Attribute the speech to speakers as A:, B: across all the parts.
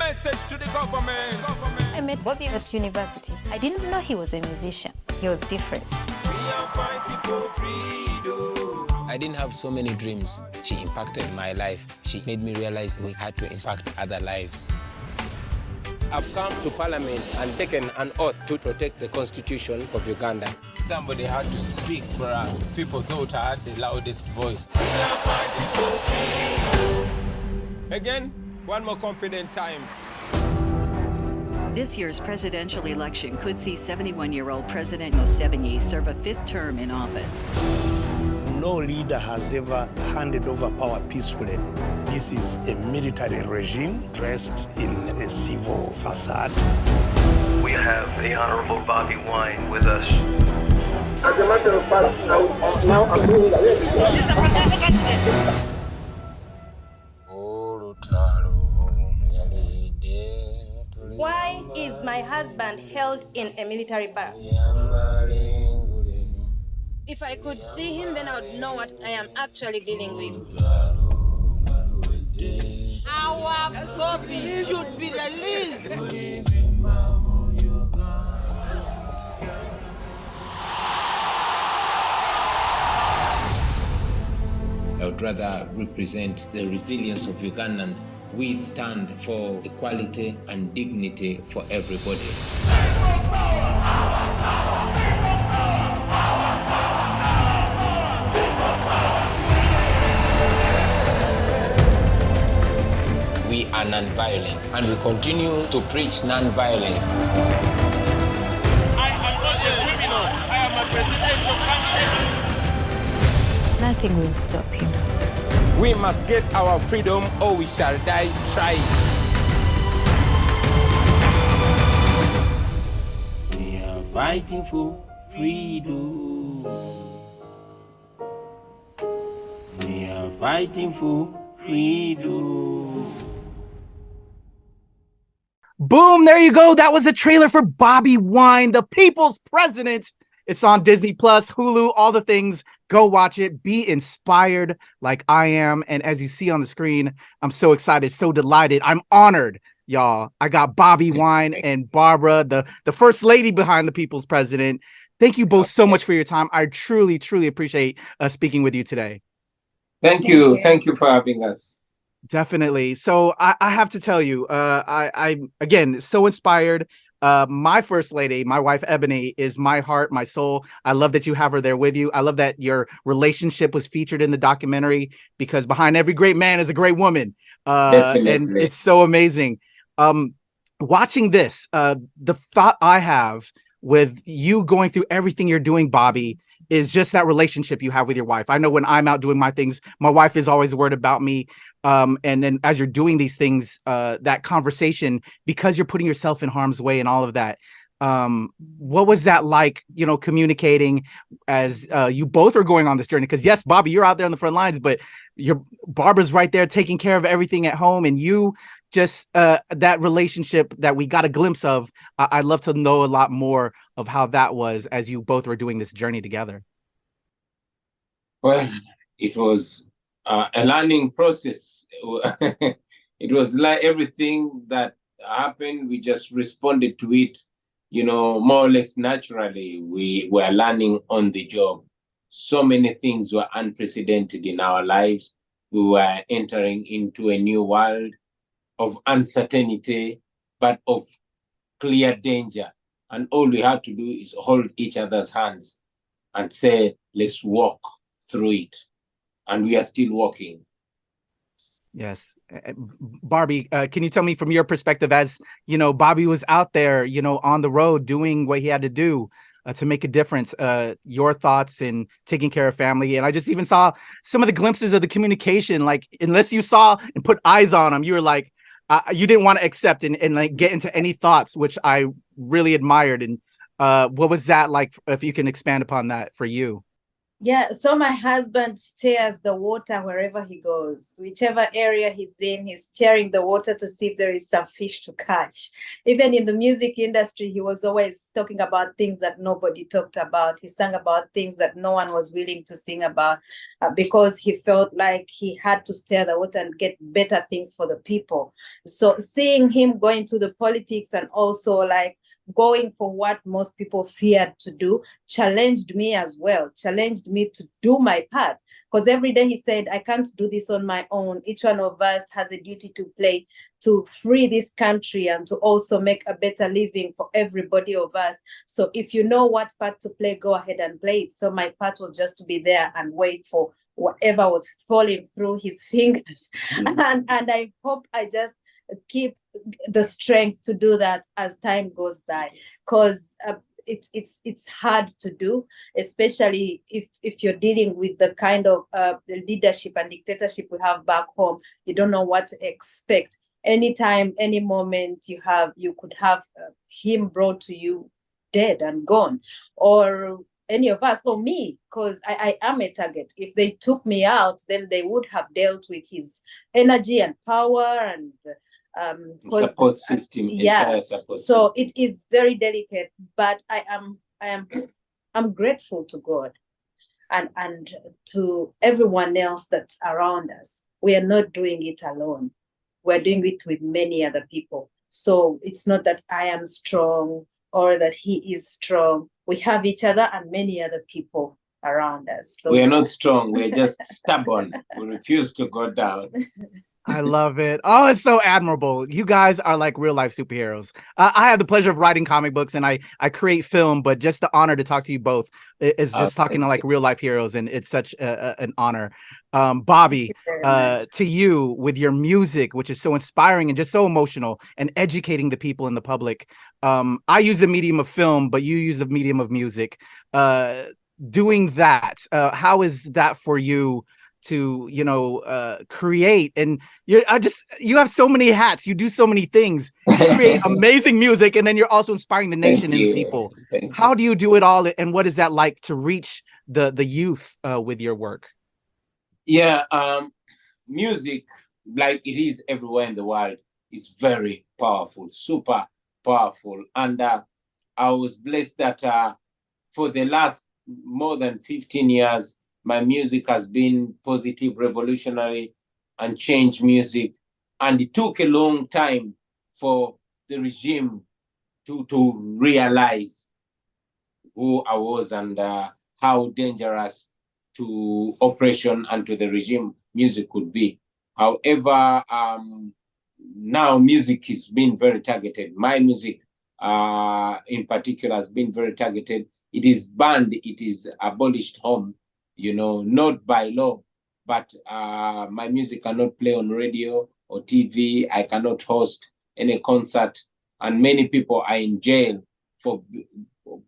A: message to the government.
B: I met Bobi at university. I didn't know he was a musician. He was different.
A: We are fighting for freedom.
C: I didn't have so many dreams. She impacted my life. She made me realize we had to impact other lives. I've come to Parliament and taken an oath to protect the Constitution of Uganda. Somebody had to speak for us. People thought I had the loudest voice.
A: We are fighting for freedom. Again, one more confident time.
D: This year's presidential election could see 71-year-old President Museveni serve a fifth term in office.
E: No leader has ever handed over power peacefully. This is a military regime dressed in a civil facade.
F: We have the Honorable Bobby Wine with us.
G: As a matter of fact, now I'm doing this.
H: Why is my husband held in a military barracks? If I could see him, then I would know what I am actually dealing with.
I: Our Bobi should be released.
C: I would rather represent the resilience of Ugandans. We stand for equality and dignity for everybody. We are non-violent, and we continue to preach non-violence.
A: I am not a criminal. I am a presidential candidate.
B: Nothing will stop him.
A: We must get our freedom or we shall die trying.
C: We are fighting for freedom. We are fighting for freedom.
J: Boom, there you go. That was a trailer for Bobi Wine, the people's president. It's on Disney Plus, Hulu, all the things. Go watch it. Be inspired like I am. And as you see on the screen, I'm so excited, so delighted. I'm honored, y'all. I got Bobi Wine and Barbara, the first lady behind the people's president. Thank you both so much for your time. I truly, truly appreciate speaking with you today.
C: Thank you. Thank you for having us.
J: Definitely. So I have to tell you, I again, so inspired. My first lady, my wife, Ebony, is my heart, my soul. I love that you have her there with you. I love that your relationship was featured in the documentary, because behind every great man is a great woman. And it's so amazing. Watching this, the thought I have with you going through everything you're doing, Bobi, is just that relationship you have with your wife. I know when I'm out doing my things, my wife is always worried about me. And then as you're doing these things, that conversation, because you're putting yourself in harm's way and all of that, what was that like, communicating as you both are going on this journey? Because yes, Bobi, you're out there on the front lines, but Barbara's right there taking care of everything at home, and you just that relationship that we got a glimpse of. I'd love to know a lot more of how that was as you both were doing this journey together.
C: Well, it was a learning process. It was like everything that happened, we just responded to it, more or less naturally. We were learning on the job. So many things were unprecedented in our lives. We were entering into a new world of uncertainty, but of clear danger. And all we had to do is hold each other's hands and say, let's walk through it. And we are still walking.
J: Yes. Barbie, can you tell me from your perspective, as Bobi was out there, on the road doing what he had to do to make a difference, your thoughts in taking care of family? And I just even saw some of the glimpses of the communication, like, unless you saw and put eyes on him, you were like, you didn't want to accept and like get into any thoughts, which I really admired. And what was that like, if you can expand upon that for you?
K: Yeah, so my husband steers the water wherever he goes. Whichever area he's in, he's steering the water to see if there is some fish to catch. Even in the music industry, he was always talking about things that nobody talked about. He sang about things that no one was willing to sing about because he felt like he had to steer the water and get better things for the people. So seeing him going to the politics and also like going for what most people feared to do challenged me as well, challenged me to do my part. Because every day he said, I can't do this on my own. Each one of us has a duty to play to free this country and to also make a better living for everybody of us. So if you know what part to play, go ahead and play it. So my part was just to be there and wait for whatever was falling through his fingers. And I hope I just keep the strength to do that as time goes by, because it's hard to do, especially if you're dealing with the kind of the leadership and dictatorship we have back home. You don't know what to expect. Anytime, any moment you could have him brought to you dead and gone, or any of us, or me, because I am a target. If they took me out, then they would have dealt with his energy and power and
C: support system.
K: Yeah,
C: support
K: so
C: system.
K: it is very delicate, but I'm grateful to God and to everyone else that's around us. We are not doing it alone. We're doing it with many other people. So it's not that I am strong or that he is strong. We have each other and many other people around us. So
C: we are not strong. We're just stubborn. We refuse to go down.
J: I love it. Oh, it's so admirable. You guys are like real life superheroes. I have the pleasure of writing comic books and I create film, but just the honor to talk to you both is just talking to like real life heroes. And it's such an honor. Bobby, to you with your music, which is so inspiring and just so emotional and educating the people in the public. I use the medium of film, but you use the medium of music. Doing that, how is that for you? To create, and you have so many hats, you do so many things, you create amazing music, and then you're also inspiring the nation and people. How do you do it all, and what is that like to reach the youth with your work?
C: Yeah, music, like it is everywhere in the world, is very powerful, super powerful. And I was blessed that for the last more than 15 years my music has been positive, revolutionary, and change music. And it took a long time for the regime to realize who I was and how dangerous to oppression and to the regime music could be. However, now music is being very targeted. My music in particular has been very targeted. It is banned, it is abolished home, not by law, but my music cannot play on radio or TV. I cannot host any concert. And many people are in jail for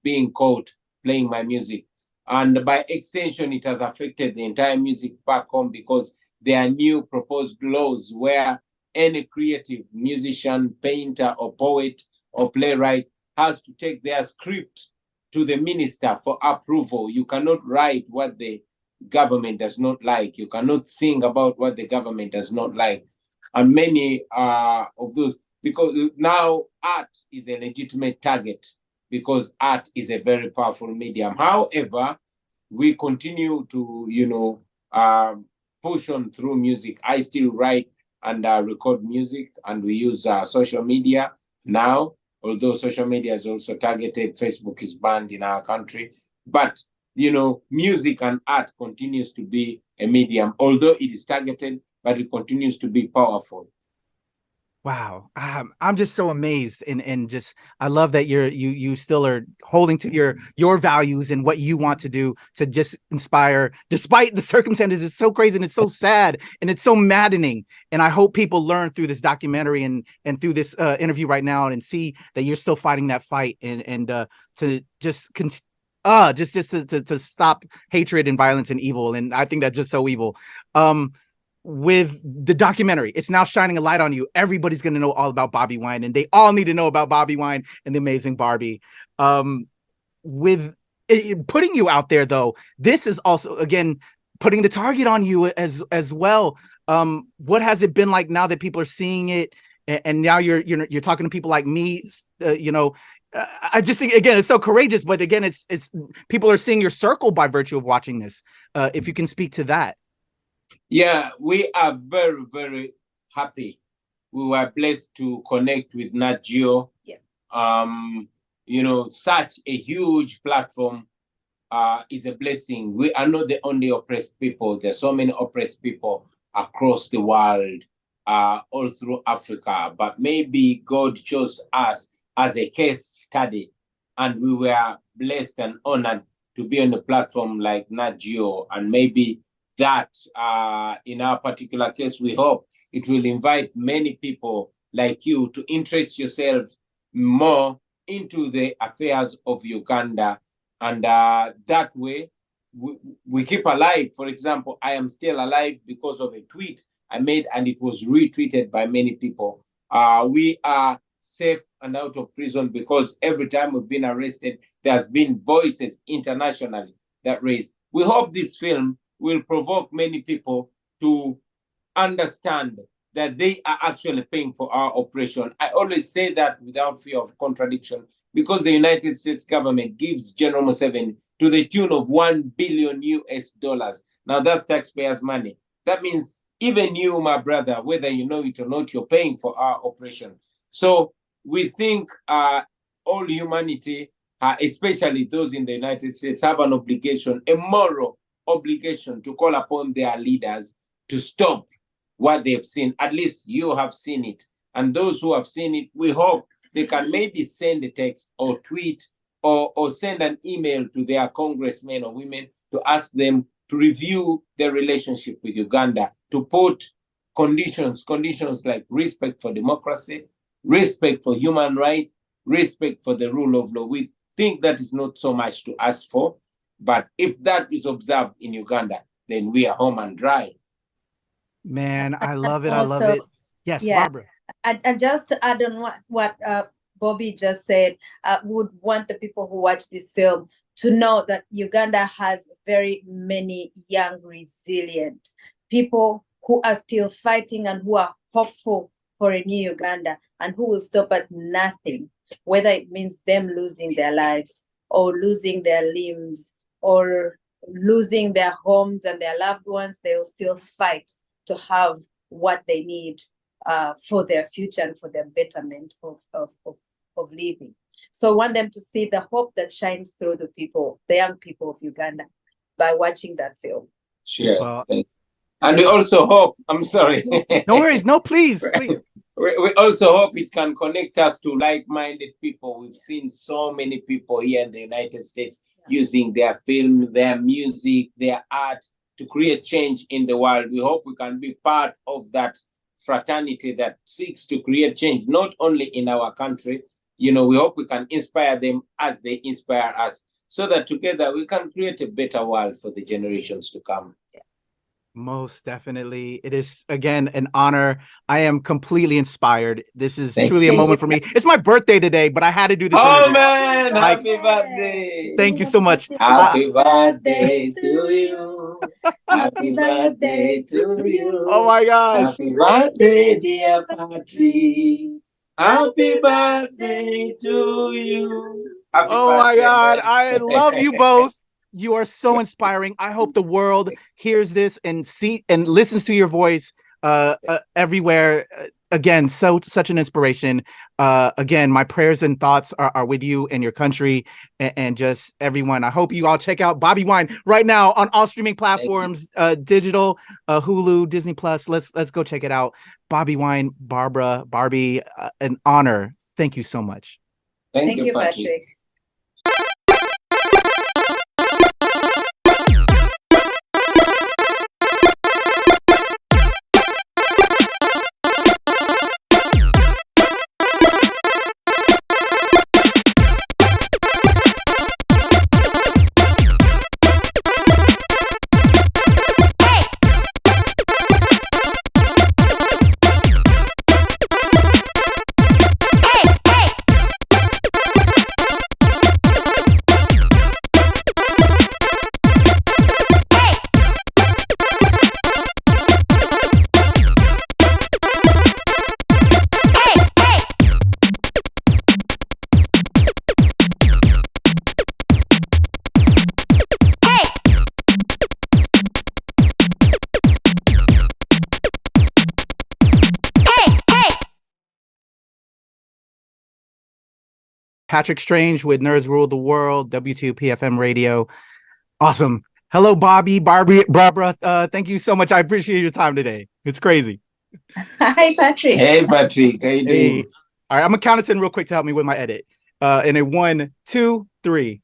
C: being caught playing my music. And by extension, it has affected the entire music back home because there are new proposed laws where any creative musician, painter, or poet or playwright has to take their script to the minister for approval. You cannot write what the government does not like. You cannot sing about what the government does not like. And many of those, because now art is a legitimate target because art is a very powerful medium. However, we continue to, push on through music. I still write and record music, and we use social media now, although social media is also targeted. Facebook is banned in our country. But, music and art continues to be a medium, although it is targeted, but it continues to be powerful.
J: Wow. I'm just so amazed and just I love that you still are holding to your values and what you want to do to just inspire despite the circumstances. It's so crazy and it's so sad and it's so maddening. And I hope people learn through this documentary and through this interview right now and see that you're still fighting that fight and to just to stop hatred and violence and evil. And I think that's just so evil. With the documentary, it's now shining a light on you. Everybody's going to know all about Bobi Wine, and they all need to know about Bobi Wine and the amazing Barbie. With putting you out there though, this is also again putting the target on you as well. What has it been like now that people are seeing it, and now you're talking to people like me? I just think again it's so courageous, but again it's people are seeing your circle by virtue of watching this. If you can speak to that.
C: Yeah, we are very, very happy. We were blessed to connect with Nat Geo.
K: Yeah.
C: Such a huge platform is a blessing. We are not the only oppressed people. There's so many oppressed people across the world, all through Africa. But maybe God chose us as a case study, and we were blessed and honored to be on a platform like Nat Geo. And maybe that, in our particular case, we hope it will invite many people like you to interest yourselves more into the affairs of Uganda. And that way, we keep alive. For example, I am still alive because of a tweet I made, and it was retweeted by many people. We are safe and out of prison because every time we've been arrested, there's been voices internationally that raise. We hope this film will provoke many people to understand that they are actually paying for our oppression. I always say that without fear of contradiction, because the United States government gives General Museveni to the tune of $1 billion US. Now that's taxpayers' money. That means even you, my brother, whether you know it or not, you're paying for our oppression. So we think all humanity, especially those in the United States, have an obligation, a moral obligation to call upon their leaders to stop what they've seen. At least you have seen it. And those who have seen it, we hope they can maybe send a text or tweet or send an email to their congressmen or women to ask them to review their relationship with Uganda, to put conditions like respect for democracy, respect for human rights, respect for the rule of law. We think that is not so much to ask for, but if that is observed in Uganda, then we are home and dry.
J: Man, I love it.
K: Also,
J: I love it. Yes,
K: yeah.
J: Barbara.
K: And just to add on what Bobby just said, would want the people who watch this film to know that Uganda has very many young, resilient people who are still fighting and who are hopeful for a new Uganda and who will stop at nothing, whether it means them losing their lives or losing their limbs or losing their homes and their loved ones. They will still fight to have what they need for their future and for their betterment of living. So I want them to see the hope that shines through the young people of Uganda by watching that film.
C: Sure.
J: Well,
C: and we also hope, I'm sorry.
J: No worries. No, please.
C: We also hope it can connect us to like-minded people. We've seen so many people here in the United States using their film, their music, their art to create change in the world. We hope we can be part of that fraternity that seeks to create change, not only in our country. We hope we can inspire them as they inspire us, so that together we can create a better world for the generations to come.
J: Most definitely. It is, again, an honor. I am completely inspired. This is truly a moment for me. It's my birthday today, but I had to do this.
C: Oh, man. Happy birthday.
J: Thank you so much.
C: Happy birthday to you. Happy birthday to you.
J: Oh, my gosh.
C: Happy birthday, dear Patrick. Happy birthday to you.
J: Oh, my God. I love you both. You are so inspiring. I hope the world hears this and listens to your voice everywhere. Again, such an inspiration. Again, my prayers and thoughts are with you and your country and just everyone. I hope you all check out Bobi Wine right now on all streaming platforms, digital, Hulu, Disney Plus. Let's go check it out. Bobi Wine, Barbie, an honor. Thank you so much.
K: Thank you, Patrick.
J: Patrick Strange with Nerds Rule the World, W2PFM Radio. Awesome. Hello, Barbie, Barbara. Thank you so much. I appreciate your time today. It's crazy.
K: Hi, Patrick.
C: Hey, Patrick. How you doing?
J: All right, I'm gonna count us in real quick to help me with my edit. In a 1, 2, 3.